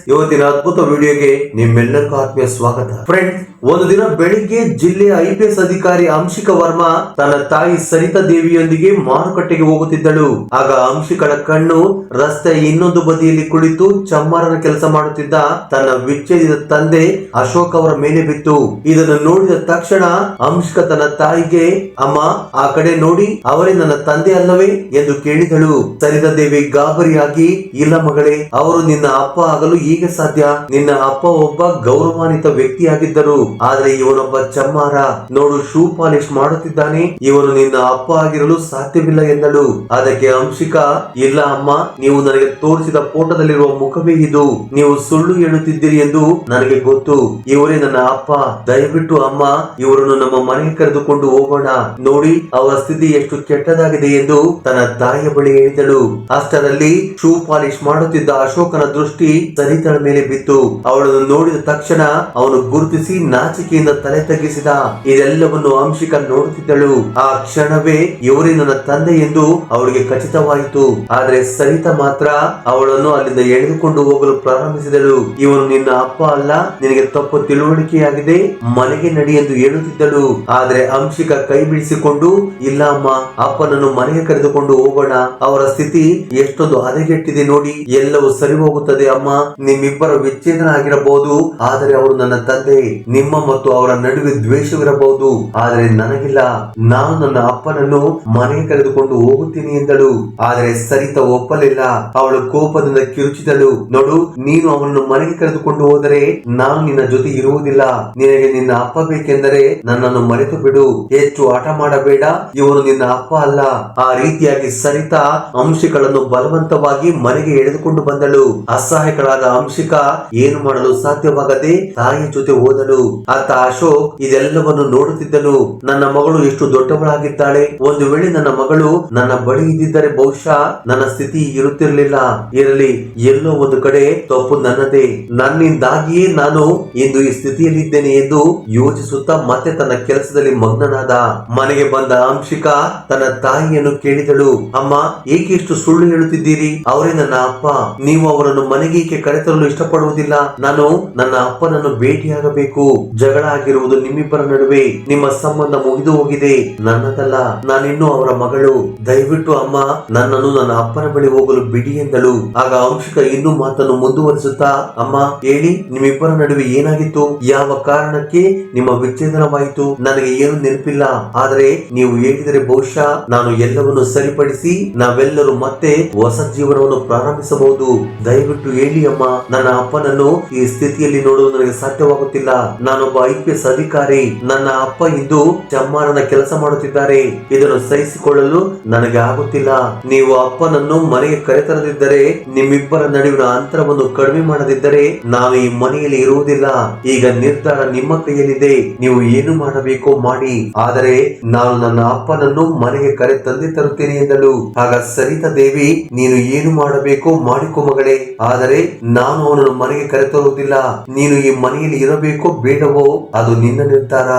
ಇವತ್ತಿನ ಅದ್ಭುತ ವಿಡಿಯೋಗೆ ನಿಮ್ಮೆಲ್ಲರಿಗೂ ಆತ್ಮೀಯ ಸ್ವಾಗತ. ಫ್ರೆಂಡ್ಸ್, ಒಂದು ದಿನ ಬೆಳಿಗ್ಗೆ ಜಿಲ್ಲೆಯ IPS ಅಧಿಕಾರಿ ಅಂಶಿಕಾ ವರ್ಮಾ ತನ್ನ ತಾಯಿ ಸರಿತಾ ದೇವಿಯೊಂದಿಗೆ ಮಾರುಕಟ್ಟೆಗೆ ಹೋಗುತ್ತಿದ್ದಳು. ಆಗ ಅಂಶಿಕಳ ಕಣ್ಣು ರಸ್ತೆಯ ಇನ್ನೊಂದು ಬದಿಯಲ್ಲಿ ಕುಳಿತು ಚಮ್ಮಾರನ ಕೆಲಸ ಮಾಡುತ್ತಿದ್ದ ತನ್ನ ವಿಚ್ಛೇದಿತ ತಂದೆ ಅಶೋಕ್ ಅವರ ಮೇಲೆ ಬಿತ್ತು. ಇದನ್ನು ನೋಡಿದ ತಕ್ಷಣ ಅಂಶಿಕಾ ತನ್ನ ತಾಯಿಗೆ, ಅಮ್ಮ, ಆ ಕಡೆ ನೋಡಿ, ಅವರೇ ನನ್ನ ತಂದೆ ಅಲ್ಲವೇ ಎಂದು ಕೇಳಿದಳು. ಸರಿತಾ ದೇವಿ ಗಾಬರಿಯಾಗಿ, ಇಲ್ಲ ಮಗಳೇ, ಅವರು ನಿನ್ನ ಅಪ್ಪ ಆಗಲು ಹೇಗೆ ಸಾಧ್ಯ? ನಿನ್ನ ಅಪ್ಪ ಒಬ್ಬ ಗೌರವಾನ್ವಿತ ವ್ಯಕ್ತಿಯಾಗಿದ್ದರು, ಆದ್ರೆ ಇವನೊಬ್ಬ ಚಮ್ಮಾರ. ನೋಡು, ಶೂ ಪಾಲಿಶ್ ಮಾಡುತ್ತಿದ್ದಾನೆ, ಇವನು ನಿನ್ನ ಅಪ್ಪ ಆಗಿರಲು ಸಾಧ್ಯವಿಲ್ಲ ಎಂದಳು. ಅದಕ್ಕೆ ಅಂಶಿಕಾ, ಇಲ್ಲ ಅಮ್ಮ, ನೀವು ನನಗೆ ತೋರಿಸಿದ ಫೋಟೋದಲ್ಲಿರುವ ಮುಖವೇ ಇದು. ನೀವು ಸುಳ್ಳು ಹೇಳುತ್ತಿದ್ದೀರಿ ಎಂದು ನನಗೆ ಗೊತ್ತು. ಇವರೇ ನನ್ನ ಅಪ್ಪ. ದಯವಿಟ್ಟು ಅಮ್ಮ, ಇವರನ್ನು ನಮ್ಮ ಮನೆಗೆ ಕರೆದುಕೊಂಡು ಹೋಗೋಣ. ನೋಡಿ, ಅವರ ಸ್ಥಿತಿ ಎಷ್ಟು ಕೆಟ್ಟದಾಗಿದೆ ಎಂದು ತನ್ನ ತಾಯಿಯ ಬಳಿ ಹೇಳಿದಳು. ಅಷ್ಟರಲ್ಲಿ ಶೂ ಪಾಲಿಶ್ ಮಾಡುತ್ತಿದ್ದ ಅಶೋಕನ ದೃಷ್ಟಿ ಸರಿತಾಳ ಮೇಲೆ ಬಿತ್ತು. ಅವಳನ್ನು ನೋಡಿದ ತಕ್ಷಣ ಅವನು ಗುರುತಿಸಿ ನಾಚಿಕೆಯಿಂದ ತಲೆ ತಗ್ಗಿಸಿದ. ಇದೆಲ್ಲವನ್ನು ಅಂಶಿಕಾ ನೋಡುತ್ತಿದ್ದಳು. ಆ ಕ್ಷಣವೇ ಇವರೇ ನನ್ನ ತಂದೆ ಎಂದು ಅವಳಿಗೆ ಖಚಿತವಾಯಿತು. ಆದ್ರೆ ಸರಿತಾ ಮಾತ್ರ ಅವಳನ್ನು ಅಲ್ಲಿಂದ ಎಳೆದುಕೊಂಡು ಹೋಗಲು ಪ್ರಾರಂಭಿಸಿದಳು. ಇವನು ನಿನ್ನ ಅಪ್ಪ ಅಲ್ಲ, ನಿನಗೆ ತಪ್ಪು ತಿಳುವಳಿಕೆಯಾಗಿದೆ, ಮನೆಗೆ ನಡಿ ಎಂದು ಹೇಳುತ್ತಿದ್ದಳು. ಆದ್ರೆ ಅಂಶಿಕಾ ಕೈ ಬಿಡಿಸಿಕೊಂಡು, ಇಲ್ಲ ಅಮ್ಮ, ಅಪ್ಪನನ್ನು ಮನೆಗೆ ಕರೆದುಕೊಂಡು ಹೋಗೋಣ. ಅವರ ಸ್ಥಿತಿ ಎಷ್ಟೊಂದು ಹದಗೆಟ್ಟಿದೆ ನೋಡಿ, ಎಲ್ಲವೂ ಸರಿ ಹೋಗುತ್ತದೆ ಅಮ್ಮ. ನಿಮ್ಮಿಬ್ಬರ ವಿಚ್ಛೇದನ ಆಗಿರಬಹುದು, ಆದರೆ ಅವರು ನನ್ನ ತಂದೆ. ನಿಮ್ಮ ಮತ್ತು ಅವರ ನಡುವೆ ದ್ವೇಷವಿರಬಹುದು, ಆದರೆ ನನಗಿಲ್ಲ. ನಾನು ನನ್ನ ಅಪ್ಪನನ್ನು ಮನೆಗೆ ಕರೆದುಕೊಂಡು ಹೋಗುತ್ತೀನಿ ಎಂದಳು. ಆದರೆ ಸರಿತಾ ಒಪ್ಪಲಿಲ್ಲ. ಅವಳು ಕೋಪದಿಂದ ಕಿರುಚಿದಳು. ನೋಡು, ನೀನು ಅವನನ್ನು ಮನೆಗೆ ಕರೆದುಕೊಂಡು ಹೋದರೆ ನಾನು ನಿನ್ನ ಜೊತೆ ಇರುವುದಿಲ್ಲ. ನಿನಗೆ ನಿನ್ನ ಅಪ್ಪ ಬೇಕೆಂದರೆ ನನ್ನನ್ನು ಮರೆತು ಬಿಡು. ಹೆಚ್ಚು ಆಟ ಮಾಡಬೇಡ, ಇವನು ನಿನ್ನ ಅಪ್ಪ ಅಲ್ಲ. ಆ ರೀತಿಯಾಗಿ ಸರಿತಾ ಅಂಶಿಕಳನ್ನು ಬಲವಂತವಾಗಿ ಮನೆಗೆ ಎಳೆದುಕೊಂಡು ಬಂದಳು. ಅಸಹಾಯಕಳಾದ ಅಂಶಿಕಾ ಏನು ಮಾಡಲು ಸಾಧ್ಯವಾಗದೆ ತಾಯಿಯ ಜೊತೆ ಹೋದಳು. ಆತ ಅಶೋಕ್ ಇದೆಲ್ಲವನ್ನು ನೋಡುತ್ತಿದ್ದನು. ನನ್ನ ಮಗಳು ಎಷ್ಟು ದೊಡ್ಡವಳಾಗಿದ್ದಾಳೆ. ಒಂದು ವೇಳೆ ನನ್ನ ಮಗಳು ನನ್ನ ಬಳಿ ಇದ್ದಿದ್ದರೆ ಬಹುಶಃ ನನ್ನ ಸ್ಥಿತಿ ಇರುತ್ತಿರಲಿಲ್ಲ. ಇರಲಿ, ಎಲ್ಲೋ ಒಂದು ಕಡೆ ತಪ್ಪು ನನ್ನದೇ. ನನ್ನಿಂದಾಗಿಯೇ ನಾನು ಇಂದು ಈ ಸ್ಥಿತಿಯಲ್ಲಿದ್ದೇನೆ ಎಂದು ಯೋಚಿಸುತ್ತಾ ಮತ್ತೆ ತನ್ನ ಕೆಲಸದಲ್ಲಿ ಮಗ್ನನಾದ. ಮನೆಗೆ ಬಂದ ಅಂಶಿಕಾ ತನ್ನ ತಾಯಿಯನ್ನು ಕೇಳಿದಳು, ಅಮ್ಮ, ಏಕೆ ಇಷ್ಟು ಸುಳ್ಳು ಹೇಳುತ್ತಿದ್ದೀರಿ? ಅವರೇ ನನ್ನ ಅಪ್ಪ. ನೀವು ಅವರನ್ನು ಮನೆಗೆ ಏಕೆ ಕರೆತರಲು ಇಷ್ಟಪಡುವುದಿಲ್ಲ? ನಾನು ನನ್ನ ಅಪ್ಪನನ್ನು ಭೇಟಿಯಾಗಬೇಕು. ಜಗಳ ಆಗಿರುವುದು ನಿಮ್ಮಿಬ್ಬರ ನಡುವೆ. ನಿಮ್ಮ ಸಂಬಂಧ ಮುಗಿದು ಹೋಗಿದೆ, ನನ್ನದಲ್ಲ. ನಾನಿನ್ನೂ ಅವರ ಮಗಳು. ದಯವಿಟ್ಟು ಅಮ್ಮ, ನನ್ನನ್ನು ನನ್ನ ಅಪ್ಪನ ಬಳಿ ಹೋಗಲು ಬಿಡಿ ಎಂದಳು. ಆಗ ಅಂಶಿಕಾ ಇನ್ನೂ ಮಾತನ್ನು ಮುಂದುವರಿಸುತ್ತಾ, ಅಮ್ಮ, ಹೇಳಿ, ನಿಮ್ಮಿಬ್ಬರ ನಡುವೆ ಏನಾಗಿತ್ತು? ಯಾವ ಕಾರಣಕ್ಕೆ ನಿಮ್ಮ ವಿಚ್ಛೇದನವಾಯಿತು? ನನಗೆ ಏನು ನೆನಪಿಲ್ಲ. ಆದರೆ ನೀವು ಹೇಳಿದರೆ ಬಹುಶಃ ನಾನು ಎಲ್ಲವನ್ನು ಸರಿಪಡಿಸಿ ನಾವೆಲ್ಲರೂ ಮತ್ತೆ ಹೊಸ ಜೀವನವನ್ನು ಪ್ರಾರಂಭಿಸಬಹುದು. ದಯವಿಟ್ಟು ಹೇಳಿ ಅಮ್ಮ. ನನ್ನ ಅಪ್ಪನನ್ನು ಈ ಸ್ಥಿತಿಯಲ್ಲಿ ನೋಡಲು ನನಗೆ ಸಾಧ್ಯವಾಗುತ್ತಿಲ್ಲ. ನಾನೊಬ್ಬ IPS ಅಧಿಕಾರಿ. ನನ್ನ ಅಪ್ಪ ಇಂದು ಚಮ್ಮಾರನ ಕೆಲಸ ಮಾಡುತ್ತಿದ್ದಾರೆ. ಇದನ್ನು ಸಹಿಸಿಕೊಳ್ಳಲು ನನಗೆ ಆಗುತ್ತಿಲ್ಲ. ನೀವು ಅಪ್ಪನನ್ನು ಮನೆಗೆ ಕರೆತರದಿದ್ದರೆ, ನಿಮ್ಮಿಬ್ಬರ ನಡುವಿನ ಅಂತರವನ್ನು ಕಡಿಮೆ ಮಾಡದಿದ್ದರೆ ನಾನು ಈ ಮನೆಯಲ್ಲಿ ಇರುವುದಿಲ್ಲ. ಈಗ ನಿರ್ಧಾರ ನಿಮ್ಮ ಕೈಯಲ್ಲಿದೆ. ನೀವು ಏನು ಮಾಡಬೇಕೋ ಮಾಡಿ, ಆದರೆ ನಾನು ನನ್ನ ಅಪ್ಪನನ್ನು ಮನೆಗೆ ಕರೆ ತಂದೆ ತರುತ್ತೇನೆ ಎಂದಳು. ಆಗ ಸರಿತಾ ದೇವಿ, ನೀನು ಏನು ಮಾಡಬೇಕೋ ಮಾಡಿಕೊ ಮಗಳೇ, ಆದರೆ ನಾನು ಅವನನ್ನು ಮನೆಗೆ ಕರೆತರುವುದಿಲ್ಲ. ನೀನು ಈ ಮನೆಯಲ್ಲಿ ಇರಬೇಕೋ ಬೇಡವೋ ಅದು ನಿನ್ನ ನಿರ್ಧಾರ.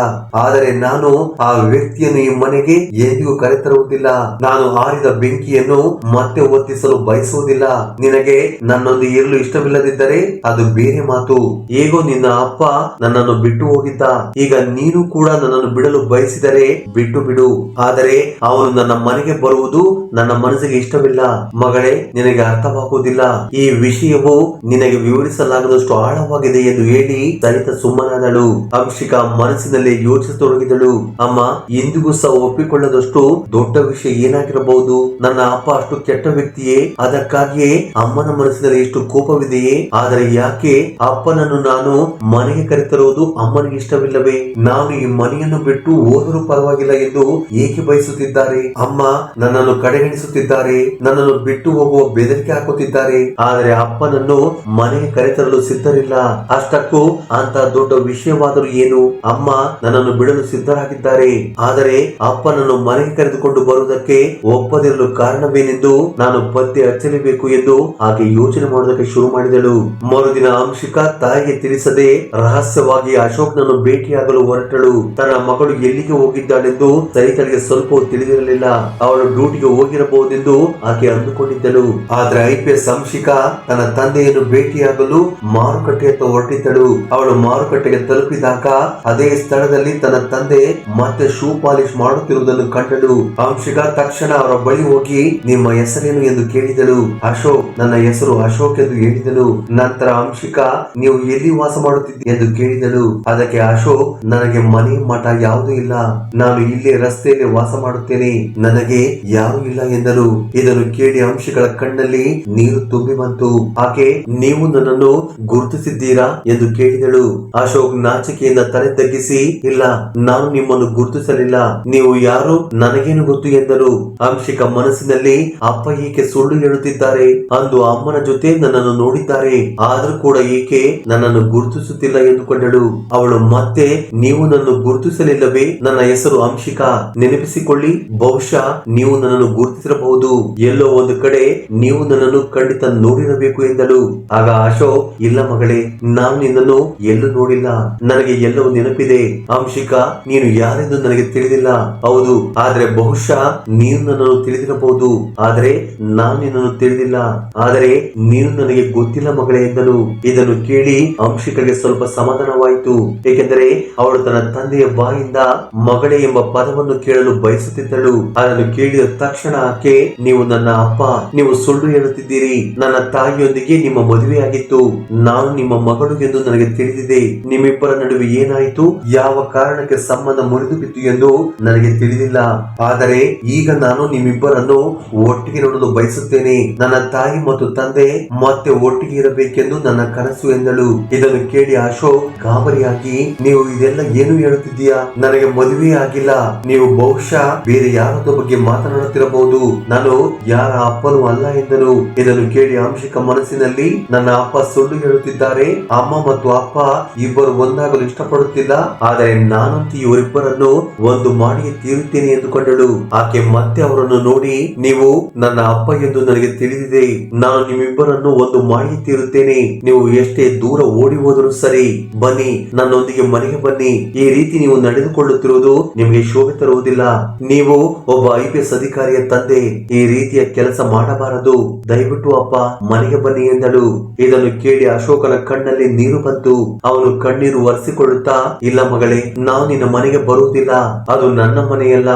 ಆದರೆ ನಾನು ಆ ವ್ಯಕ್ತಿಯನ್ನು ಈ ಮನೆಗೆ ಎಂದಿಗೂ ಕರೆತರುವುದಿಲ್ಲ. ನಾನು ಆರಿದ ಬೆಂಕಿಯನ್ನು ಮತ್ತೆ ಹೊತ್ತಿಸಲು ಬಯಸುವುದಿಲ್ಲ. ನಿನಗೆ ನನ್ನೊಂದಿಗೆ ಇರಲು ಇಷ್ಟವಿಲ್ಲದಿದ್ದರೆ ಅದು ಬೇರೆ ಮಾತು. ಹೇಗೋ ನಿನ್ನ ಅಪ್ಪ ನನ್ನನ್ನು ಬಿಟ್ಟು ಹೋಗಿದ್ದ. ಈಗ ನೀನು ಕೂಡ ನನ್ನನ್ನು ಬಿಡಲು ಬಯಸಿದರೆ ಬಿಟ್ಟು ಬಿಡು. ಆದರೆ ಅವನು ನನ್ನ ಮನೆಗೆ ಬರುವುದು ನನ್ನ ಮನಸ್ಸಿಗೆ ಇಷ್ಟವಿಲ್ಲ. ಮಗಳೇ, ನಿನಗೆ ಅರ್ಥವಾಗುವುದಿಲ್ಲ. ಈ ವಿಷಯವು ನಿನಗೆ ವಿವರಿಸಲಾಗದಷ್ಟು ಆಳವಾಗಿದೆ ಎಂದು ಹೇಳಿ ಸರಿತಾ ಸುಮ್ಮನಾದಳು. ಅಂಶಿಕಾ ಮನಸ್ಸಿನಲ್ಲಿ ಯೋಚಿಸತೊಡಗಿದಳು. ಅಮ್ಮ, ಎಂದಿಗೂ ಸಹ ಒಪ್ಪಿಕೊಳ್ಳದಷ್ಟು ದೊಡ್ಡ ವಿಷಯ ಏನಾಗಿರಬಹುದು? ನನ್ನ ಅಪ್ಪ ಅಷ್ಟು ಕೆಟ್ಟ ವ್ಯಕ್ತಿಯೇ? ಅದಕ್ಕಾಗಿಯೇ ಅಮ್ಮನ ಮನಸ್ಸಿನಲ್ಲಿ ಎಷ್ಟು ಕೋಪವಿದೆಯೇ? ಆದರೆ ಯಾಕೆ ಅಪ್ಪನನ್ನು ನಾನು ಮನೆಗೆ ಕರೆತರುವುದು ಅಮ್ಮನಿಗೆ ಇಷ್ಟವಿಲ್ಲವೇ? ನಾನು ಈ ಮನೆಯನ್ನು ಬಿಟ್ಟು ಹೋದರೂ ಪರವಾಗಿಲ್ಲ ಎಂದು ಏಕೆ ಬಯಸುತ್ತಿದ್ದಾರೆ? ಅಮ್ಮ ನನ್ನನ್ನು ಕಡೆಗಣಿಸುತ್ತಿದ್ದಾರೆ, ನನ್ನನ್ನು ಬಿಟ್ಟು ಹೋಗುವ ಬೆದರಿಕೆ ಹಾಕುತ್ತಿದ್ದಾರೆ. ಆದರೆ ಅಪ್ಪನನ್ನು ಮನೆಗೆ ಕರೆತರಲು ಸಿದ್ಧರಿಲ್ಲ. ಅಷ್ಟಕ್ಕೂ ಅಂತ ದೊಡ್ಡ ವಿಷಯವಾದರೂ ಏನು? ಅಮ್ಮ ನನ್ನನ್ನು ಬಿಡಲು ಸಿದ್ಧರಾಗಿದ್ದಾರೆ. ಆದರೆ ಅಪ್ಪನನ್ನು ಮನೆಗೆ ಕರೆದುಕೊಂಡು ಬರುವುದಕ್ಕೆ ಒಪ್ಪದಿರಲು ಕಾರಣವೇನೆಂದು ನಾನು ಪತ್ತೆ ಹಚ್ಚಲೇಬೇಕು ಎಂದು ಆಕೆ ಯೋಚನೆ ಮಾಡುವುದಕ್ಕೆ ಶುರು ಮಾಡಿದಳು. ಮರುದಿನ ಅಂಶಿಕಾ ತಾಯಿಗೆ ತಿಳಿಸದೆ ರಹಸ್ಯವಾಗಿ ಅಶೋಕ್ನನ್ನು ಭೇಟಿಯಾಗಲು ಹೊರಟಳು. ತನ್ನ ಮಗಳು ಎಲ್ಲಿಗೆ ಹೋಗಿದ್ದಾಳೆಂದು ಸರಿತಳಿಗೆ ಸ್ವಲ್ಪ ತಿಳಿದಿರಲಿಲ್ಲ. ಅವಳು ಡ್ಯೂಟಿಗೆ ಹೋಗಿರಬಹುದೆಂದು ಆಕೆ ಅಂದುಕೊಂಡಿದ್ದಳು. ಆದ್ರೆ IPS ಅಂಶಿಕಾ ತನ್ನ ತಂದೆಯನ್ನು ತಂದೆಯನ್ನು ಭೇಟಿಯಾಗಲು ಮಾರುಕಟ್ಟೆಯತ್ತ ಹೊರಟಿದ್ದಳು. ಅವಳು ಮಾರುಕಟ್ಟೆಗೆ ತಲುಪಿದಾಗ ಅದೇ ಸ್ಥಳದಲ್ಲಿ ತನ್ನ ತಂದೆ ಮತ್ತೆ ಶೂ ಪಾಲಿಶ್ ಮಾಡುತ್ತಿರುವುದನ್ನು ಕಂಡಳು. ಅಂಶಿಕಾ ತಕ್ಷಣ ಅವರ ಬಳಿ ಹೋಗಿ ನಿಮ್ಮ ಹೆಸರೇನು ಎಂದು ಕೇಳಿದಳು. ಅಶೋಕ್, ನನ್ನ ಹೆಸರು ಅಶೋಕ್ ಎಂದು ಹೇಳಿದಳು. ನಂತರ ಅಂಶಿಕಾ ನೀವು ಎಲ್ಲಿ ವಾಸ ಮಾಡುತ್ತಿದ್ದಿ ಎಂದು ಕೇಳಿದಳು. ಅದಕ್ಕೆ ಅಶೋಕ್, ನನಗೆ ಮನೆ ಮಠ ಯಾವುದೂ ಇಲ್ಲ, ನಾನು ಇಲ್ಲೇ ರಸ್ತೆಯಲ್ಲಿ ವಾಸ ಮಾಡುತ್ತೇನೆ, ನನಗೆ ಯಾರು ಇಲ್ಲ ಎಂದಳು. ಇದನ್ನು ಕೇಳಿ ಅಂಶಿಗಳ ಕಣ್ಣಲ್ಲಿ ನೀರು ತುಂಬಿ ಬಂತು. ಆಕೆ ನೀವು ನನ್ನನ್ನು ಗುರುತಿಸಿದ್ದೀರಾ ಎಂದು ಕೇಳಿದಳು. ಅಶೋಕ್ ನಾಚಿಕೆಯಿಂದ ತಲೆ ತಗ್ಗಿಸಿ ಇಲ್ಲ, ನಾನು ನಿಮ್ಮನ್ನು ಗುರುತಿಸಲಿಲ್ಲ, ನೀವು ಯಾರು ನನಗೇನು ಗೊತ್ತು ಎಂದರು. ಅಂಶಿಕಾ ಮನಸ್ಸಿನಲ್ಲಿ ಅಪ್ಪ ಏಕೆ ಸುಳ್ಳು ಹೇಳುತ್ತಿದ್ದಾರೆ, ಅಂದು ಅಮ್ಮನ ಜೊತೆ ನನ್ನನ್ನು ನೋಡಿದ್ದಾರೆ, ಆದ್ರೂ ಕೂಡ ಏಕೆ ನನ್ನನ್ನು ಗುರುತಿಸುತ್ತಿಲ್ಲ ಎಂದುಕೊಂಡಳು. ಅವಳು ಮತ್ತೆ ನೀವು ನನ್ನನ್ನು ಗುರುತಿಸಲಿಲ್ಲವೇ, ನನ್ನ ಹೆಸರು ಅಂಶಿಕಾ, ನೆನಪಿಸಿಕೊಳ್ಳಿ, ಬಹುಶಃ ನೀವು ನನ್ನನ್ನು ಗುರುತಿಸಿರಬಹುದು, ಎಲ್ಲೋ ಒಂದು ಕಡೆ ನೀವು ನನ್ನನ್ನು ಖಂಡಿತ ನೋಡಿರಬೇಕು ಎಂದಳು. ಆಗ ಅಶೋಕ್, ಇಲ್ಲ ಮಗಳೇ, ನಾನು ನಿನ್ನನ್ನು ಎಲ್ಲೂ ನೋಡಿಲ್ಲ, ನನಗೆ ಎಲ್ಲವೂ ನೆನಪಿದೆ. ಅಂಶಿಕಾ, ನೀನು ಯಾರೆಂದು ನನಗೆ ತಿಳಿದಿಲ್ಲ, ಹೌದು, ಆದ್ರೆ ಬಹುಶಃ ನೀನು ನನ್ನನ್ನು ತಿಳಿದಿರಬಹುದು, ಆದ್ರೆ ನಾನು ನಿನ್ನನ್ನು ತಿಳಿದಿಲ್ಲ, ಆದರೆ ನೀನು ನನಗೆ ಗೊತ್ತಿಲ್ಲ ಮಗಳೇ ಎಂದನು. ಇದನ್ನು ಕೇಳಿ ಅಂಶಿಕರಿಗೆ ಸ್ವಲ್ಪ ಸಮಾಧಾನವಾಯಿತು, ಏಕೆಂದರೆ ಅವಳು ತನ್ನ ತಂದೆಯ ಬಾಯಿಂದ ಮಗಳೇ ಎಂಬ ಪದವನ್ನು ಕೇಳಲು ಬಯಸುತ್ತಿದ್ದಳು. ಅದನ್ನು ಕೇಳಿದ ತಕ್ಷಣ ಆಕೆ, ನೀವು ನನ್ನ ಅಪ್ಪ, ನೀವು ಸುಳ್ಳು ಹೇಳುತ್ತಿದ್ದೀರಿ, ನನ್ನ ತಾಯಿಯೊಂದಿಗೆ ನಿಮ್ಮ ಮದುವೆಯಾಗಿತ್ತು, ನಾನು ನಿಮ್ಮ ಮಗಳು ಎಂದು ನನಗೆ ತಿಳಿದಿದೆ, ನಿಮ್ಮಿಬ್ಬರ ನಡುವೆ ಏನಾಯಿತು, ಯಾವ ಕಾರಣಕ್ಕೆ ಸಂಬಂಧ ಮುರಿದು ಬಿತ್ತು ಎಂದು ನನಗೆ ತಿಳಿದಿಲ್ಲ, ಆದರೆ ಈಗ ನಾನು ನಿಮ್ಮಿಬ್ಬರನ್ನು ಒಟ್ಟಿಗೆ ನೋಡಲು ಬಯಸುತ್ತೇನೆ, ನನ್ನ ತಾಯಿ ಮತ್ತು ತಂದೆ ಮತ್ತೆ ಒಟ್ಟಿಗೆ ಇರಬೇಕೆಂದು ನನ್ನ ಕನಸು ಎಂದಳು. ಇದನ್ನು ಕೇಳಿ ಅಶೋಕ್ ಗಾಬರಿಯಾಗಿ, ನೀವು ಇದೆಲ್ಲ ಏನು ಹೇಳುತ್ತಿದ್ದೀಯಾ, ನನಗೆ ಮದುವೆ ಆಗಿಲ್ಲ, ನೀವು ಬಹುಶಃ ಬೇರೆ ಯಾರದೋ ಬಗ್ಗೆ ಮಾತನಾಡುತ್ತಿರಬಹುದು, ನಾನು ಯಾರ ಅಪ್ಪನೂ ಅಲ್ಲ ಎಂದನು. ಇದನ್ನು ಕೇಳಿ ಅಂಶಿಕಾ ಮನಸ್ಸಿನಲ್ಲಿ, ನನ್ನ ಅಪ್ಪ ಸುಳ್ಳು ಹೇಳುತ್ತಿದ್ದಾರೆ, ಅಮ್ಮ ಮತ್ತು ಅಪ್ಪ ಇಬ್ಬರು ಒಂದಾಗಲು ಇಷ್ಟಪಡುತ್ತಿಲ್ಲ, ಆದರೆ ನಾನಂತೂ ಇವರಿಬ್ಬರನ್ನು ಒಂದು ಮಾಡಿಯೇ ತೀರುತ್ತೇನೆ ಎಂದುಕೊಂಡಳು. ಆಕೆ ಮತ್ತೆ ಅವರನ್ನು ನೋಡಿ, ನೀವು ನನ್ನ ಅಪ್ಪ ಎಂದು ನನಗೆ ತಿಳಿದಿದೆ, ನಾನು ನಿಮ್ಮಿಬ್ಬರನ್ನು ಒಂದು ಮಾಡಿಯೇ ತೀರುತ್ತೇನೆ, ನೀವು ಎಷ್ಟೇ ದೂರ ಓಡಿ ಹೋದರೂ ಸರಿ, ಬನ್ನಿ, ನನ್ನೊಂದಿಗೆ ಮನೆಗೆ ಬನ್ನಿ, ಈ ರೀತಿ ನೀವು ನಡೆದುಕೊಳ್ಳುತ್ತಿರುವುದು ನಿಮಗೆ ಶೋಭೆ ತರುವುದಿಲ್ಲ, ನೀವು ಒಬ್ಬ IPS ಅಧಿಕಾರಿಯ ತಂದೆ, ಈ ರೀತಿಯ ಕೆಲಸ ಮಾಡಬಾರದು, ದಯವಿಟ್ಟು ಅಪ್ಪ ಮನೆಗೆ ಬನ್ನಿ ಎಂದಳು. ಇದನ್ನು ಕೇಳಿ ಅಶೋಕನ ಕಣ್ಣಲ್ಲಿ ನೀರು ಬಂತು. ಅವನು ಕಣ್ಣೀರು ಒರೆಸಿಕೊಳ್ಳುತ್ತಾ, ಇಲ್ಲ ಮಗಳೇ, ನಾನು ನಿನ್ನ ಮನೆಗೆ ಬರುವುದಿಲ್ಲ, ಅದು ನನ್ನ ಮನೆಯಲ್ಲ,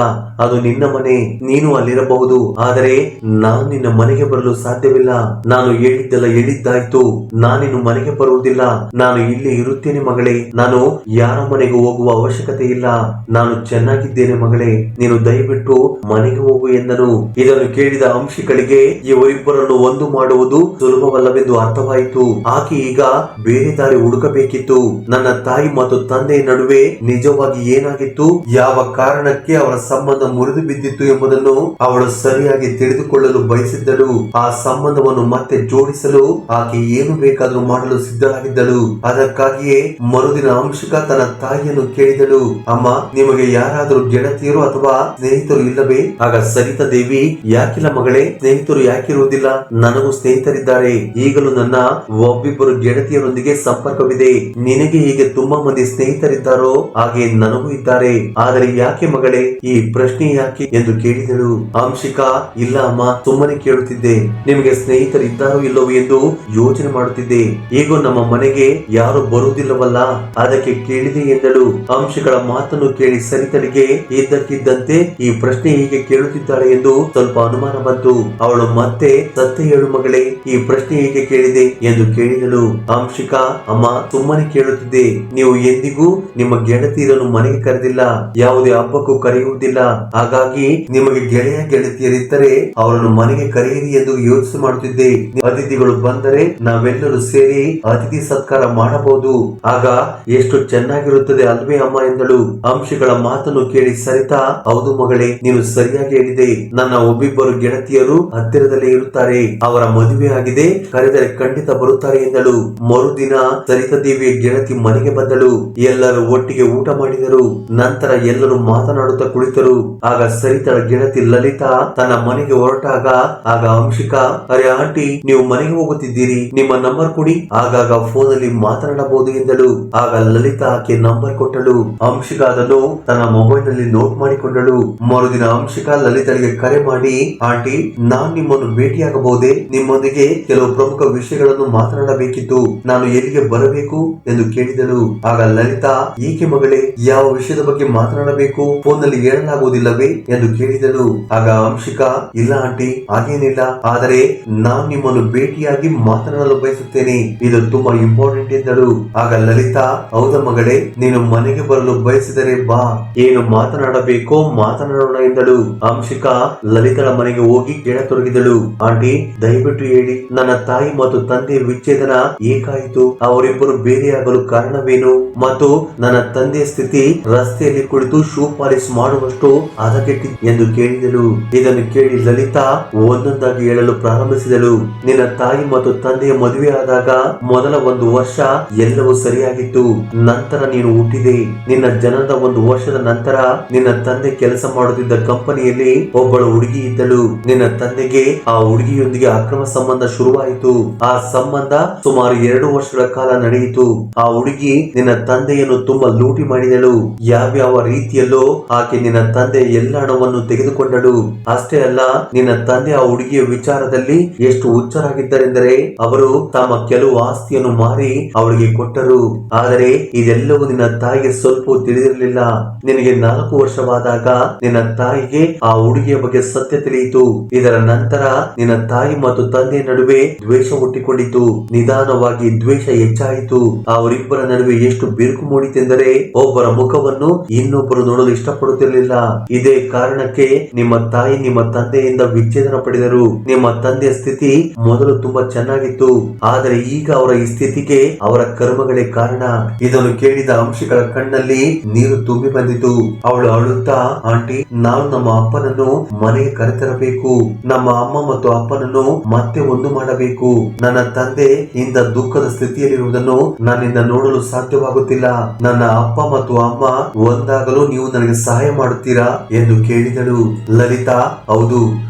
ಅದು ನಿನ್ನ ಮನೆ, ನೀನು ಅಲ್ಲಿರಬಹುದು, ಆದರೆ ನಾನು ನಿನ್ನ ಮನೆಗೆ ಬರಲು ಸಾಧ್ಯವಿಲ್ಲ, ನಾನು ಹೇಳಿದ್ದೆಲ್ಲ ಹೇಳಿದ್ದಾಯ್ತು, ನಾನಿನ್ನು ಮನೆಗೆ ಬರುವುದಿಲ್ಲ, ನಾನು ಇಲ್ಲಿ ಇರುತ್ತೇನೆ ಮಗಳೇ, ನಾನು ಯಾರ ಮನೆಗೆ ಹೋಗುವ ಅವಶ್ಯಕತೆ ಇಲ್ಲ, ನಾನು ಚೆನ್ನಾಗಿದ್ದೇನೆ ಮಗಳೇ, ನೀನು ದಯವಿಟ್ಟು ಮನೆಗೆ ಹೋಗು ಎಂದನು. ಇದನ್ನು ಕೇಳಿದ ಅಂಶಿಗಳಿಗೆ ಇವರಿಬ್ಬರನ್ನು ಒಂದು ಮಾಡುವುದು ಸುಲಭವಲ್ಲವೆಂದು ಅರ್ಥವಾಯಿತು. ಆಕೆ ಈಗ ಬೇರೆ ದಾರಿ ಹುಡುಕಬೇಕಿತ್ತು. ನನ್ನ ತಾಯಿ ಮತ್ತು ತಂದೆಯ ನಡುವೆ ನಿಜವಾಗಿ ಏನಾಗಿತ್ತು, ಯಾವ ಕಾರಣಕ್ಕೆ ಅವರ ಸಂಬಂಧ ಮುರಿದು ಬಿದ್ದಿತ್ತು ಎಂಬುದನ್ನು ಅವಳು ಸರಿಯಾಗಿ ತಿಳಿದುಕೊಳ್ಳಲು ಬಯಸಿದ್ದಳು. ಆ ಸಂಬಂಧವನ್ನು ಮತ್ತೆ ಜೋಡಿಸಲು ಆಕೆ ಏನು ಬೇಕಾದರೂ ಮಾಡಲು ಸಿದ್ಧರಾಗಿದ್ದಳು. ಅದಕ್ಕಾಗಿಯೇ ಮರುದಿನ ಅಂಶಿಕಾ ತನ್ನ ತಾಯಿಯನ್ನು ಕೇಳಿದಳು, ಅಮ್ಮ, ನಿಮಗೆ ಯಾರಾದರೂ ಗೆಳತಿಯರು ಅಥವಾ ಸ್ನೇಹಿತರು ಇಲ್ಲವೇ? ಆಗ ಸರಿತಾ ದೇವಿ, ಯಾಕಿಲ್ಲ ಮಗಳೇ, ಸ್ನೇಹಿತರು ಯಾಕಿರುವುದಿಲ್ಲ, ನನಗೂ ಸ್ನೇಹಿತರಿದ್ದಾರೆ, ಈಗಲೂ ನನ್ನ ಒಬ್ಬಿಬ್ಬರು ಗೆಳತಿಯರೊಂದಿಗೆ ಸಂಪರ್ಕವಿದೆ, ನಿನಗೆ ಹೀಗೆ ತುಂಬಾ ಮಂದಿ ಸ್ನೇಹಿತರಿದ್ದಾರೋ ಹಾಗೆ ನನಗೂ ಇದ್ದಾರೆ, ಆದರೆ ಯಾಕೆ ಮಗಳೇ, ಈ ಪ್ರಶ್ನೆ ಯಾಕೆ ಎಂದು ಕೇಳಿದಳು. ಅಂಶಿಕಾ, ಇಲ್ಲ ಅಮ್ಮ, ಸುಮ್ಮನೆ ಕೇಳುತ್ತಿದ್ದೆ, ನಿಮಗೆ ಸ್ನೇಹಿತರಿದ್ದಾರೋ ಇಲ್ಲವೋ ಎಂದು ಯೋಚನೆ ಮಾಡುತ್ತಿದ್ದೆ, ಈಗ ನಮ್ಮ ಮನೆಗೆ ಯಾರು ಬರುವುದಿಲ್ಲವಲ್ಲ, ಅದಕ್ಕೆ ಕೇಳಿದೆ ಎಂದಳು. ಅಂಶಿಗಳ ಮಾತನ್ನು ಕೇಳಿ ಸರಿತಳಿಗೆ ಇದ್ದಕ್ಕಿದ್ದಂತೆ ಈ ಪ್ರಶ್ನೆ ಹೀಗೆ ಕೇಳುತ್ತಿದ್ದಾಳೆ ಎಂದು ಸ್ವಲ್ಪ ಅನುಮಾನ ಬಂತು. ಅವಳು ಮತ್ತೆ, ಸತ್ಯ ಹೇಳು ಮಗಳೇ, ಈ ಪ್ರಶ್ನೆ ಹೇಗೆ ಕೇಳಿದೆ ಎಂದು ಕೇಳಿದಳು. ಅಂಶಿಕಾ, ಅಮ್ಮ, ಸುಮ್ಮನೆ ಕೇಳುತ್ತಿದ್ದೆ, ನೀವು ಎಂದಿಗೂ ನಿಮ್ಮ ಗೆಳತಿಯರನ್ನು ಮನೆಗೆ ಕರೆದಿಲ್ಲ, ಯಾವುದೇ ಹಬ್ಬಕ್ಕೂ ಕರೆಯುವುದಿಲ್ಲ, ಹಾಗಾಗಿ ನಿಮಗೆ ಗೆಳೆಯ ಗೆಳತಿಯರಿದ್ದರೆ ಅವರನ್ನು ಮನೆಗೆ ಕರೆಯಿರಿ ಎಂದು ಯೋಚನೆ ಮಾಡುತ್ತಿದ್ದೆ, ಅತಿಥಿಗಳು ಬಂದರೆ ನಾವೆಲ್ಲರೂ ಸೇರಿ ಅತಿಥಿ ಸತ್ಕಾರ ಮಾಡಬಹುದು, ಆಗ ಎಷ್ಟು ಚೆನ್ನಾಗಿರುತ್ತದೆ ಅಲ್ವೇ ಅಮ್ಮ ಎಂದಳು. ಅಂಶಿಗಳ ಮಾತನ್ನು ಕೇಳಿ ಸರಿತಾ, ಹೌದು ಮಗಳೇ, ನೀನು ಸರಿಯಾಗಿ ಹೇಳಿದೆ, ನನ್ನ ಒಬ್ಬಿಬ್ಬರು ಗೆಳತಿಯರು ಹತ್ತಿರದಲ್ಲೇ ಇರುತ್ತಾರೆ, ಅವರ ಮದುವೆ ಆಗಿದೆ, ಕರೆದರೆ ಖಂಡಿತ ಬರುತ್ತಾರೆ ಎಂದಳು. ಮರುದಿನ ಸರಿತಾ ದೇವಿಯ ಗೆಳತಿ ಮನೆಗೆ ಬಂದಳು. ಎಲ್ಲರೂ ಒಟ್ಟಿಗೆ ಊಟ ಮಾಡಿದರು. ನಂತರ ಎಲ್ಲರೂ ಮಾತನಾಡುತ್ತಾ ಕುಳಿತರು. ಆಗ ಸರಿತಾ ಗೆಳತಿ ಲಲಿತಾ ತನ್ನ ಮನೆಗೆ ಹೊರಟಾಗ ಆಗ ಅಂಶಿಕಾ, ಅರೆ ಆಂಟಿ, ನೀವು ಮನೆಗೆ ಹೋಗುತ್ತಿದ್ದೀರಿ, ನಿಮ್ಮ ನಂಬರ್ ಕೊಡಿ, ಆಗಾಗ ಫೋನ್ ಅಲ್ಲಿ ಮಾತನಾಡಬಹುದು ಎಂದಳು. ಆಗ ಲಲಿತಾ ಆಕೆ ನಂಬರ್ ಕೊಟ್ಟಳು. ಅಂಶಿಕಾ ಅದನ್ನು ತನ್ನ ಮೊಬೈಲ್ ನಲ್ಲಿ ನೋಟ್ ಮಾಡಿಕೊಂಡಳು. ಮರುದಿನ ಅಂಶಿಕಾ ಲಲಿತಳಿಗೆ ಕರೆ ಮಾಡಿ, ಆಂಟಿ, ನಾನ್ ನಿಮ್ಮನ್ನು ಭೇಟಿಯಾಗಬಹುದೇ, ನಿಮ್ಮೊಂದಿಗೆ ಕೆಲವು ಪ್ರಮುಖ ವಿಷಯಗಳನ್ನು ಮಾತನಾಡಬೇಕಿತ್ತು. ನಾನು ಎಲ್ಲಿಗೆ ಬರಬೇಕು ಎಂದು ಕೇಳಿದಳು. ಆಗ ಲಲಿತಾ, ಏಕೆ ಮಗಳೇ, ಯಾವ ವಿಷಯದ ಬಗ್ಗೆ ಮಾತನಾಡಬೇಕು? ಫೋನ್ ನಲ್ಲಿ ಹೇಳಲಾಗುವುದಿಲ್ಲವೇ ಎಂದು ಕೇಳಿದಳು. ಆಗ ಅಂಶಿಕಾ, ಇಲ್ಲ ಆಂಟಿ, ಹಾಗೇನಿಲ್ಲ, ಆದರೆ ನಾನು ನಿಮ್ಮನ್ನು ಭೇಟಿಯಾಗಿ ಮಾತನಾಡಲು ಬಯಸುತ್ತೇನೆ, ಇದು ತುಂಬಾ ಇಂಪಾರ್ಟೆಂಟ್ ಎಂದಳು. ಆಗ ಲಲಿತಾ, ಹೌದಾ ಮಗಳೇ, ನೀನು ಮನೆಗೆ ಬರಲು ಬಯಸಿದರೆ ಬಾ, ಏನು ಮಾತನಾಡಬೇಕೋ ಮಾತನಾಡೋಣ ಎಂದಳು. ಅಂಶಿಕಾ ಲಲಿತಳ ಮನೆಗೆ ಹೋಗಿ ಕೇಳತೊಡಗಿದಳು. ಆಂಟಿ, ದಯವಿಟ್ಟು ಹೇಳಿ, ನನ್ನ ತಾಯಿ ಮತ್ತು ತಂದೆಯ ವಿಚ್ಛೇದನ ಏಕಾಯಿತು? ಅವರಿಬ್ಬರು ಬೇರೆಯಾಗಲು ಕಾರಣವೇನು? ಮತ್ತು ನನ್ನ ತಂದೆಯ ಸ್ಥಿತಿ ರಸ್ತೆಯಲ್ಲಿ ಕುಳಿತು ಶೂ ಪಾಲಿಶ್ ಮಾಡುವಷ್ಟು ಹದಗೆಟ್ಟಿ ಎಂದು ಕೇಳಿದಳು. ಇದನ್ನು ಕೇಳಿ ಲಲಿತಾ ಒಂದೊಂದಾಗಿ ಹೇಳಲು ಪ್ರಾರಂಭಿಸಿದಳು. ನಿನ್ನ ತಾಯಿ ಮತ್ತು ತಂದೆಯ ಮದುವೆ ಆದಾಗ ಮೊದಲ 1 ವರ್ಷ ಎಲ್ಲವೂ ಸರಿಯಾಗಿತ್ತು. ನಂತರ ನೀನು ಹುಟ್ಟಿದೆ. ನಿನ್ನ ಜನನದ 1 ವರ್ಷದ ನಂತರ ನಿನ್ನ ತಂದೆ ಕೆಲಸ ಮಾಡುತ್ತಿದ್ದ ಕಂಪನಿಯಲ್ಲಿ ಒಬ್ಬಳು ಹುಡುಗಿ ಇದ್ದಳು. ನಿನ್ನ ತಂದೆಗೆ ಆ ಹುಡುಗಿಯೊಂದಿಗೆ ಅಕ್ರಮ ಸಂಬಂಧ ಶುರುವಾಯಿತು. ಆ ಸಂಬಂಧ ಸುಮಾರು 2 ವರ್ಷಗಳ ಕಾಲ ನಡೆಯಿತು. ಆ ಹುಡುಗಿ ನಿನ್ನ ತಂದೆಯನ್ನು ತುಂಬಾ ಲೂಟಿ ಮಾಡಿದಳು. ಯಾವ್ಯಾವ ರೀತಿಯಲ್ಲೋ ಆಕೆ ನಿನ್ನ ತಂದೆ ಎಲ್ಲ ಹಣವನ್ನು ತೆಗೆದುಕೊಂಡಳು. ಅಷ್ಟೇ ಅಲ್ಲ, ನಿನ್ನ ತಂದೆ ಆ ಹುಡುಗಿಯ ವಿಚಾರದಲ್ಲಿ ಎಷ್ಟು ಹುಚ್ಚರಾಗಿದ್ದರೆಂದರೆ ಅವರು ತಮ್ಮ ಕೆಲವು ಆಸ್ತಿಯನ್ನು ಮಾರಿ ಅವಳಿಗೆ ಕೊಟ್ಟರು. ಆದರೆ ಇದೆಲ್ಲವೂ ನಿನ್ನ ತಾಯಿಗೆ ಸ್ವಲ್ಪ ತಿಳಿದಿರಲಿಲ್ಲ. ನಿನಗೆ 4 ವರ್ಷವಾದಾಗ ನಿನ್ನ ತಾಯಿಗೆ ಆ ಹುಡುಗಿಯ ಬಗ್ಗೆ ಸತ್ಯ ತಿಳಿಯಿತು. ಇದರ ನಂತರ ನಿನ್ನ ತಾಯಿ ಮತ್ತು ತಂದೆಯ ನಡುವೆ ದ್ವೇಷ ಹುಟ್ಟಿಕೊಂಡಿತು. ನಿಧಾನವಾಗಿ ದ್ವೇಷ ಹೆಚ್ಚಾಯಿತು. ಅವರಿಬ್ಬರ ನಡುವೆ ಎಷ್ಟು ಬಿರುಕು ಮೂಡಿತೆಂದರೆ ಒಬ್ಬರ ಮುಖವನ್ನು ಇನ್ನೊಬ್ಬರು ನೋಡಲು ಇಷ್ಟಪಡುತ್ತಿರಲಿಲ್ಲ. ಇದೇ ಕಾರಣಕ್ಕೆ ನಿಮ್ಮ ತಾಯಿ ನಿಮ್ಮ ತಂದೆಯಿಂದ ವಿಚ್ಛೇದನ ಪಡೆದರು. ನಿಮ್ಮ ತಂದೆಯ ಸ್ಥಿತಿ ಮೊದಲು ತುಂಬಾ ಚೆನ್ನಾಗಿತ್ತು, ಆದರೆ ಈಗ ಅವರ ಈ ಸ್ಥಿತಿಗೆ ಅವರ ಕರ್ಮಗಳೇ ಕಾರಣ. ಇದನ್ನು ಕೇಳಿದ ಅಂಶಿಕಳ ಕಣ್ಣಲ್ಲಿ ನೀರು ತುಂಬಿ ಬಂದಿತು. ಅವಳು ಅಳುತ್ತಾ, ಆಂಟಿ, ನಾವು ನಮ್ಮ ಅಪ್ಪನನ್ನು ಮನೆಗೆ ಕರೆತರಬೇಕು. ನಮ್ಮ ಅಮ್ಮ ಮತ್ತು ಅಪ್ಪನನ್ನು ಮತ್ತೆ ಒಂದು ಮಾಡಬೇಕು. ನನ್ನ ತಂದೆ ಇಂದ ದುಃಖದ ಸ್ಥಿತಿಯಲ್ಲಿರುವುದನ್ನು ನನ್ನಿಂದ ನೋಡಲು ಸಾಧ್ಯವಾಗುತ್ತಿಲ್ಲ. ನನ್ನ ಅಪ್ಪ ಮತ್ತು ಅಮ್ಮ ಒಂದಾಗಲು ನೀವು ನನಗೆ ಸಹಾಯ ಮಾಡುತ್ತೀರಾ ಎಂದು ಕೇಳಿದಳು. ಲಲಿತಾ, ಹೌದು,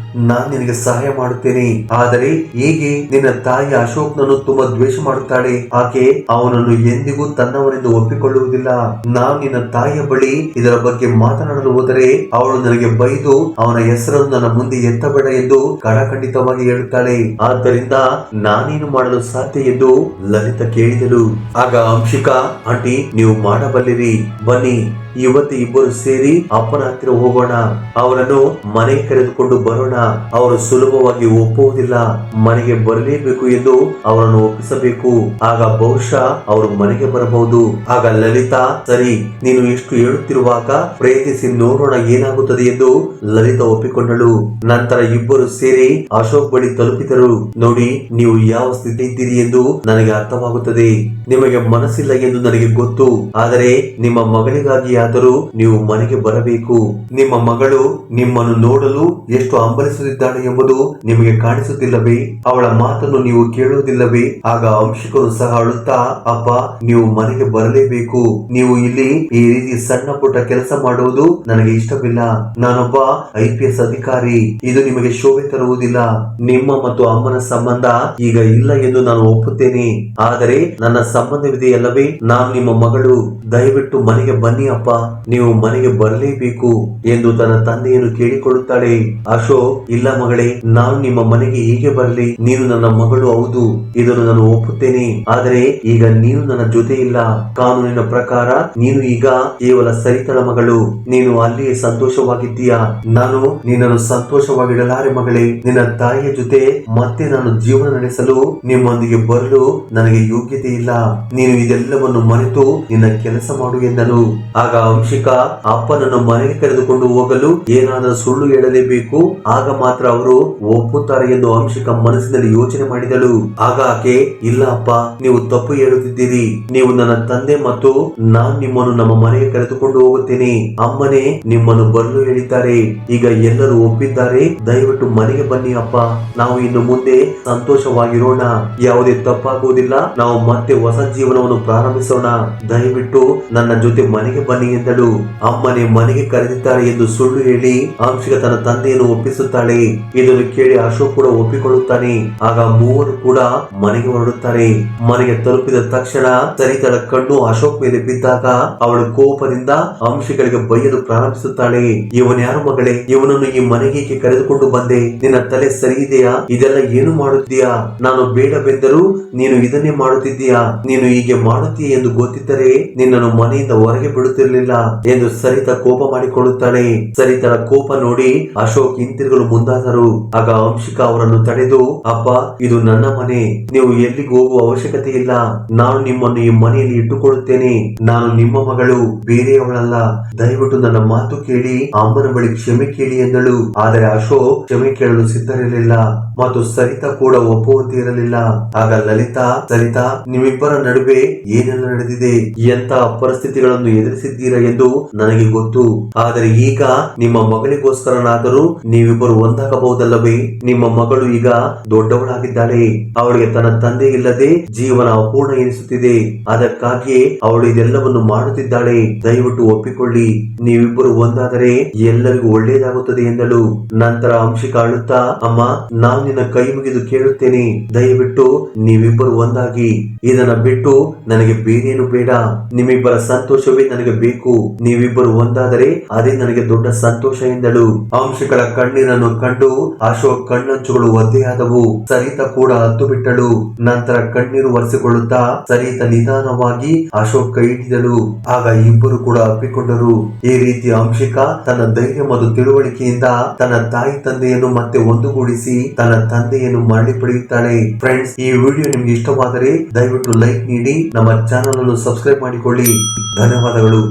ನಾನ್ ನಿನಗೆ ಸಹಾಯ ಮಾಡುತ್ತೇನೆ, ಆದರೆ ಹೇಗೆ? ನಿನ್ನ ತಾಯಿ ಅಶೋಕ್ನನ್ನು ತುಂಬಾ ದ್ವೇಷ ಮಾಡುತ್ತಾಳೆ. ಆಕೆ ಅವನನ್ನು ಎಂದಿಗೂ ತನ್ನವನೆಂದು ಒಪ್ಪಿಕೊಳ್ಳುವುದಿಲ್ಲ. ನಾನು ನಿನ್ನ ತಾಯಿಯ ಬಳಿ ಇದರ ಬಗ್ಗೆ ಮಾತನಾಡಲು ಹೋದರೆ ಅವಳು ನನಗೆ ಬೈದು ಅವನ ಹೆಸರನ್ನು ನನ್ನ ಮುಂದೆ ಎತ್ತಬೇಡ ಎಂದು ಕಡಖಂಡಿತವಾಗಿ ಹೇಳುತ್ತಾಳೆ. ಆದ್ದರಿಂದ ನಾನೇನು ಮಾಡಲು ಸಾಧ್ಯ ಎಂದು ಲಲಿತಾ ಕೇಳಿದಳು. ಆಗ ಅಂಶಿಕಾ, ಆಂಟಿ, ನೀವು ಮಾಡಬಲ್ಲಿರಿ, ಬನ್ನಿ, ಇವತ್ತು ಇಬ್ಬರು ಸೇರಿ ಅಪ್ಪನ ಹತ್ತಿರ ಹೋಗೋಣ, ಅವರನ್ನು ಮನೆಗೆ ಕರೆದುಕೊಂಡು ಬರೋಣ. ಅವರು ಸುಲಭವಾಗಿ ಒಪ್ಪುವುದಿಲ್ಲ. ಮನೆಗೆ ಬರಲೇಬೇಕು ಎಂದು ಅವರನ್ನು ಒಪ್ಪಿಸಬೇಕು. ಆಗ ಬಹುಶಃ ಅವರು ಮನೆಗೆ ಬರಬಹುದು. ಆಗ ಲಲಿತಾ, ಸರಿ, ನೀನು ಎಷ್ಟು ಹೇಳುತ್ತಿರುವಾಗ ಪ್ರಯತ್ನಿಸಿ ನೋಡೋಣ ಏನಾಗುತ್ತದೆ ಎಂದು ಲಲಿತಾ ಒಪ್ಪಿಕೊಂಡಳು. ನಂತರ ಇಬ್ಬರು ಸೇರಿ ಅಶೋಕ್ ಬಳಿ ತಲುಪಿದರು. ನೋಡಿ, ನೀವು ಯಾವ ಸ್ಥಿತಿ ಇದ್ದೀರಿ ಎಂದು ನನಗೆ ಅರ್ಥವಾಗುತ್ತದೆ. ನಿಮಗೆ ಮನಸ್ಸಿಲ್ಲ ಎಂದು ನನಗೆ ಗೊತ್ತು, ಆದರೆ ನಿಮ್ಮ ಮಗಳಿಗಾಗಿ ಆದರೂ ನೀವು ಮನೆಗೆ ಬರಬೇಕು. ನಿಮ್ಮ ಮಗಳು ನಿಮ್ಮನ್ನು ನೋಡಲು ಎಷ್ಟು ಹಂಬಲಿಸುತ್ತಿದ್ದಾಳೆ ಎಂಬುದು ನಿಮಗೆ ಕಾಣಿಸುತ್ತಿಲ್ಲವೇ? ಅವಳ ಮಾತನ್ನು ನೀವು ಕೇಳುವುದಿಲ್ಲವೇ? ಆಗ ಅಂಶಿಕರು ಸಹ ಅಳುತ್ತಾ, ಅಪ್ಪ, ನೀವು ಮನೆಗೆ ಬರಲೇಬೇಕು. ನೀವು ಇಲ್ಲಿ ಈ ರೀತಿ ಸಣ್ಣ ಪುಟ್ಟ ಕೆಲಸ ಮಾಡುವುದು ನನಗೆ ಇಷ್ಟವಿಲ್ಲ. ನಾನೊಬ್ಬ IPS ಅಧಿಕಾರಿ. ಇದು ನಿಮಗೆ ಶೋಭೆ ತರುವುದಿಲ್ಲ. ನಿಮ್ಮ ಮತ್ತು ಅಮ್ಮನ ಸಂಬಂಧ ಈಗ ಇಲ್ಲ ಎಂದು ನಾನು ಒಪ್ಪುತ್ತೇನೆ, ಆದರೆ ನನ್ನ ಸಂಬಂಧವಿದೆಯಲ್ಲವೇ? ನಾನು ನಿಮ್ಮ ಮಗಳು. ದಯವಿಟ್ಟು ಮನೆಗೆ ಬನ್ನಿ ಅಪ್ಪ, ನೀವು ಮನೆಗೆ ಬರಲೇಬೇಕು ಎಂದು ತನ್ನ ತಂದೆಯನ್ನು ಕೇಳಿಕೊಳ್ಳುತ್ತಾಳೆ. ಅಶೋಕ್, ಇಲ್ಲ ಮಗಳೇ, ನಾನು ನಿಮ್ಮ ಮನೆಗೆ ಹೀಗೆ ಬರಲಿ? ನೀನು ನನ್ನ ಮಗಳು, ಹೌದು, ಇದನ್ನು ನಾನು ಒಪ್ಪುತ್ತೇನೆ, ಆದರೆ ಈಗ ನೀನು ನನ್ನ ಜೊತೆ ಇಲ್ಲ. ಕಾನೂನಿನ ಪ್ರಕಾರ ನೀನು ಈಗ ಕೇವಲ ಸರಿತಳ ಮಗಳು. ನೀನು ಅಲ್ಲಿಯೇ ಸಂತೋಷವಾಗಿದ್ದೀಯಾ. ನಾನು ನಿನ್ನನ್ನು ಸಂತೋಷವಾಗಿಡಲಾರೆ ಮಗಳೇ. ನಿನ್ನ ತಾಯಿಯ ಜೊತೆ ಮತ್ತೆ ನಾನು ಜೀವನ ನಡೆಸಲು ನಿಮ್ಮೊಂದಿಗೆ ಬರಲು ನನಗೆ ಯೋಗ್ಯತೆ ಇಲ್ಲ. ನೀನು ಇದೆಲ್ಲವನ್ನು ಮರೆತು ನಿನ್ನ ಕೆಲಸ ಮಾಡು ಎಂದನು. ಆಗ ಅಂಶಿಕಾ ಅಪ್ಪನನ್ನು ಮನೆಗೆ ಕರೆದುಕೊಂಡು ಹೋಗಲು ಏನಾದರೂ ಸುಳ್ಳು ಹೇಳಲೇಬೇಕು, ಆಗ ಮಾತ್ರ ಅವರು ಒಪ್ಪುತ್ತಾರೆ ಎಂದು ಅಂಶಿಕಾ ಮನಸ್ಸಿನಲ್ಲಿ ಯೋಚನೆ ಮಾಡಿದಳು. ಆಗ ಆಕೆ, ಇಲ್ಲ ಅಪ್ಪ, ನೀವು ತಪ್ಪು ಹೇಳುತ್ತಿದ್ದೀರಿ. ನೀವು ನನ್ನ ತಂದೆ ಮತ್ತು ನಾನು ನಿಮ್ಮನ್ನು ನಮ್ಮ ಮನೆಗೆ ಕರೆದುಕೊಂಡು ಹೋಗುತ್ತೇನೆ. ಅಮ್ಮನೇ ನಿಮ್ಮನ್ನು ಬರಲು ಹೇಳಿದ್ದಾರೆ. ಈಗ ಎಲ್ಲರೂ ಒಪ್ಪಿದ್ದಾರೆ. ದಯವಿಟ್ಟು ಮನೆಗೆ ಬನ್ನಿ ಅಪ್ಪ. ನಾವು ಇನ್ನು ಮುಂದೆ ಸಂತೋಷವಾಗಿರೋಣ. ಯಾವುದೇ ತಪ್ಪಾಗುವುದಿಲ್ಲ. ನಾವು ಮತ್ತೆ ಹೊಸ ಜೀವನವನ್ನು ಪ್ರಾರಂಭಿಸೋಣ. ದಯವಿಟ್ಟು ನನ್ನ ಜೊತೆ ಮನೆಗೆ ಬನ್ನಿ ಎಂದಳು. ಅಮ್ಮನೇ ಮನೆಗೆ ಕರೆದಿದ್ದಾರೆ ಎಂದು ಸುಳ್ಳು ಹೇಳಿ ಅಂಶಿಕಾ ತನ್ನ ತಂದೆಯನ್ನು ಒಪ್ಪಿಸುತ್ತಾಳೆ. ಇದನ್ನು ಕೇಳಿ ಅಶೋಕ್ ಕೂಡ ಒಪ್ಪಿಕೊಳ್ಳುತ್ತಾನೆ. ಆಗ ಮೂವರು ಕೂಡ ಮನೆಗೆ ಹೊರಡುತ್ತಾರೆ. ಮನೆಗೆ ತಲುಪಿದ ತಕ್ಷಣ ಸರಿತಳ ಕಣ್ಣು ಅಶೋಕ್ ಮೇಲೆ ಬಿದ್ದಾಗ ಅವಳು ಕೋಪದಿಂದ ಅಂಶಿಗಳಿಗೆ ಬೈಯಲು ಪ್ರಾರಂಭಿಸುತ್ತಾಳೆ. ಇವನ್ಯಾರು ಮಗಳೇ, ಇವನನ್ನು ಈ ಮನೆಗೆ ಕರೆದುಕೊಂಡು ಬಂದೆ, ನಿನ್ನ ತಲೆ ಸರಿ ಇದೆಯಾ? ಇದೆಲ್ಲ ಏನು ಮಾಡುತ್ತೀಯಾ? ನಾನು ಬೇಡವೆಂದರೂ ನೀನು ಇದನ್ನೇ ಮಾಡುತ್ತಿದ್ದೀಯಾ? ನೀನು ಹೀಗೆ ಮಾಡುತ್ತೀಯ ಎಂದು ಗೊತ್ತಿದ್ದರೆ ನಿನ್ನನ್ನು ಮನೆಯಿಂದ ಹೊರಗೆ ಬಿಡುತ್ತಿರಲಿಲ್ಲ ಎಂದು ಸರಿತಾ ಕೋಪ ಮಾಡಿಕೊಳ್ಳುತ್ತಾಳೆ. ಸರಿತರ ಕೋಪ ನೋಡಿ ಅಶೋಕ್ ಹಿಂತಿರುಗಲು ಮುಂದಾದರು. ಆಗ ಅಂಶಿಕಾ ಅವರನ್ನು ತಡೆದು, ಅಪ್ಪ, ಇದು ನನ್ನ ಮನೆ, ನೀವು ಎಲ್ಲಿಗೂ ಹೋಗುವ ಅವಶ್ಯಕತೆ ಇಲ್ಲ. ನಾನು ನಿಮ್ಮನ್ನು ಈ ಮನೆಯಲ್ಲಿ ಇಟ್ಟುಕೊಳ್ಳುತ್ತೇನೆ. ನಾನು ನಿಮ್ಮ ಮಗಳು, ಬೇರೆಯವಳಲ್ಲ. ದಯವಿಟ್ಟು ನನ್ನ ಮಾತು ಕೇಳಿ ಅಮ್ಮನ ಬಳಿ ಕ್ಷಮೆ ಕೇಳಿ ಎಂದಳು. ಆದರೆ ಅಶೋಕ್ ಕ್ಷಮೆ ಕೇಳಲು ಸಿದ್ಧರಿರಲಿಲ್ಲ ಮತ್ತು ಸರಿತಾ ಕೂಡ ಒಪ್ಪುವಂತೆ ಇರಲಿಲ್ಲ. ಆಗ ಲಲಿತಾ, ಸರಿತಾ, ನಿಮ್ಮಿಬ್ಬರ ನಡುವೆ ಏನೆಲ್ಲ ನಡೆದಿದೆ, ಎಂತಹ ಪರಿಸ್ಥಿತಿಗಳನ್ನು ಎದುರಿಸಿದ್ದೀರಾ ಎಂದು ನನಗೆ ಗೊತ್ತು. ಆದರೆ ಈಗ ನಿಮ್ಮ ಮಗಳಿಗೋಸ್ಕರನಾದರೂ ನೀವಿಬ್ಬರು ಒಂದಾಗಬಹುದಲ್ಲವೇ? ನಿಮ್ಮ ಮಗಳು ಈಗ ದೊಡ್ಡವಳಾಗಿದ್ದಾಳೆ. ಅವಳಿಗೆ ತನ್ನ ತಂದೆ ಇಲ್ಲದೆ ಜೀವನ ಅಪೂರ್ಣ ಎನಿಸುತ್ತಿದೆ. ಅದಕ್ಕಾಗಿಯೇ ಅವಳು ಇದೆಲ್ಲವನ್ನು ಮಾಡುತ್ತಿದ್ದಾಳೆ. ದಯವಿಟ್ಟು ಒಪ್ಪಿಕೊಳ್ಳಿ. ನೀವಿಬ್ಬರು ಒಂದಾದರೆ ಎಲ್ಲರಿಗೂ ಒಳ್ಳೆಯದಾಗುತ್ತದೆ ಎಂದಳು. ನಂತರ ಅಂಶಿಕಾ ಅಳುತ್ತಾ, ಅಮ್ಮ, ನಾನು ನಿನ್ನ ಕೈ ಮುಗಿದು ಕೇಳುತ್ತೇನೆ, ದಯವಿಟ್ಟು ನೀವಿಬ್ಬರು ಒಂದಾಗಿ. ಇದನ್ನ ಬಿಟ್ಟು ನನಗೆ ಬೇರೇನು ಬೇಡ. ನಿಮ್ಮಿಬ್ಬರ ಸಂತೋಷವೇ ನನಗೆ ಬೇಕು. ನೀವಿಬ್ಬರು ಒಂದಾದರೆ ಅದೇ ನನಗೆ ದೊಡ್ಡ ಸಂತೋಷ ಎಂದಳು. ಅಂಶಿಕಳ ಕಣ್ಣೀರನ್ನು ಕಂಡು ಅಶೋಕ್ ಕಣ್ಣಂಚುಗಳು ಒದ್ದೆಯಾದವು. ಸರಿತಾ ಕೂಡ ಹತ್ತು ಬಿಟ್ಟಳು. ನಂತರ ಕಣ್ಣೀರು ಒರೆಸಿಕೊಳ್ಳುತ್ತಾ ಸರಿತಾ ನಿಧಾನವಾಗಿ ಅಶೋಕ್ ಕೈ ಹಿಡಿದಳು. ಆಗ ಇಬ್ಬರು ಕೂಡ ಅಪ್ಪಿಕೊಂಡರು. ಈ ರೀತಿ ಅಂಶಿಕಾ ತನ್ನ ಧೈರ್ಯ ಮತ್ತು ತಿಳುವಳಿಕೆಯಿಂದ ತನ್ನ ತಾಯಿ ತಂದೆಯನ್ನು ಮತ್ತೆ ಒಂದುಗೂಡಿಸಿ ತನ್ನ ತಂದೆಯನ್ನು ಮರಳಿ ಪಡೆಯುತ್ತಾಳೆ. ಫ್ರೆಂಡ್ಸ್, ಈ ವಿಡಿಯೋ ನಿಮ್ಗೆ ಇಷ್ಟವಾದರೆ ದಯವಿಟ್ಟು ಲೈಕ್ ನೀಡಿ, ನಮ್ಮ ಚಾನಲ್ ಅನ್ನು ಸಬ್ಸ್ಕ್ರೈಬ್ ಮಾಡಿಕೊಳ್ಳಿ. ಧನ್ಯವಾದಗಳು.